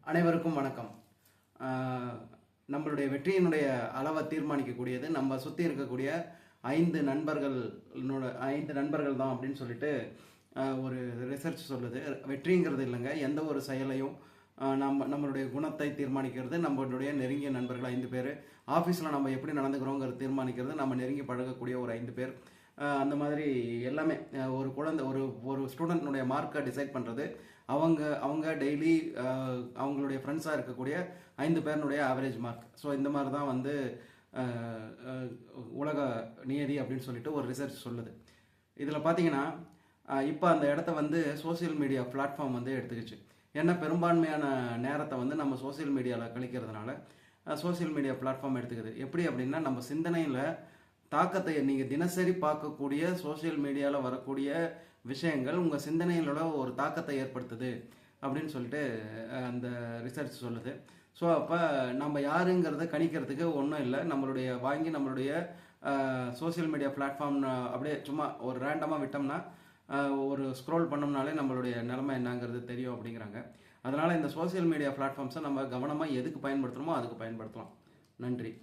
அனைவருக்கும் வணக்கம். நம்மளுடைய வெற்றியினுடைய அளவை தீர்மானிக்கக்கூடியது நம்ம சுற்றி இருக்கக்கூடிய 5 நண்பர்கள் தான் அப்படின்னு சொல்லிட்டு ஒரு ரிசர்ச் சொல்லுது. வெற்றிங்கிறது இல்லைங்க, எந்த ஒரு செயலையும் நம்மளுடைய குணத்தை தீர்மானிக்கிறது நம்மளுடைய நெருங்கிய நண்பர்கள் 5 பேர். ஆஃபீஸில் நம்ம எப்படி நடந்துக்கிறோங்கிறது தீர்மானிக்கிறது நம்ம நெருங்கி பழகக்கூடிய ஒரு 5 பேர். அந்த மாதிரி எல்லாமே ஒரு குழந்தை ஒரு ஸ்டூடெண்ட்னுடைய மார்க்கை டிசைட் பண்ணுறது அவங்க டெய்லி அவங்களுடைய ஃப்ரெண்ட்ஸாக இருக்கக்கூடிய 5 பேருனுடைய ஆவரேஜ் மார்க். ஸோ இந்த மாதிரி தான் வந்து உலக நியதி அப்படின்னு சொல்லிட்டு ஒரு ரிசர்ச் சொல்லுது. இதில் பார்த்தீங்கன்னா இப்போ அந்த இடத்த வந்து சோசியல் மீடியா பிளாட்ஃபார்ம் வந்து எடுத்துக்கிச்சு. ஏன்னா பெரும்பான்மையான நேரத்தை வந்து நம்ம சோசியல் மீடியாவில் கழிக்கிறதுனால சோசியல் மீடியா பிளாட்ஃபார்ம் எடுத்துக்குது. எப்படி அப்படின்னா, நம்ம சிந்தனையில் தாக்கத்தை நீங்கள் தினசரி பார்க்கக்கூடிய சோசியல் மீடியாவில் வரக்கூடிய விஷயங்கள் உங்கள் சிந்தனையிலோட ஒரு தாக்கத்தை ஏற்படுத்துது அப்படின்னு சொல்லிட்டு அந்த ரிசர்ச் சொல்லுது. ஸோ அப்போ நம்ம யாருங்கிறத கணிக்கிறதுக்கு ஒன்றும் இல்லை, நம்மளுடைய சோசியல் மீடியா பிளாட்ஃபார்ம் அப்படியே சும்மா ஒரு ரேண்டமாக விட்டோம்னா ஒரு ஸ்க்ரோல் பண்ணோம்னாலே நம்மளுடைய நிலைமை என்னங்கிறது தெரியும் அப்படிங்கிறாங்க. அதனால் இந்த சோசியல் மீடியா பிளாட்ஃபார்ம்ஸை நம்ம கவனமாக எதுக்கு பயன்படுத்தணுமோ அதுக்கு பயன்படுத்தலாம். நன்றி.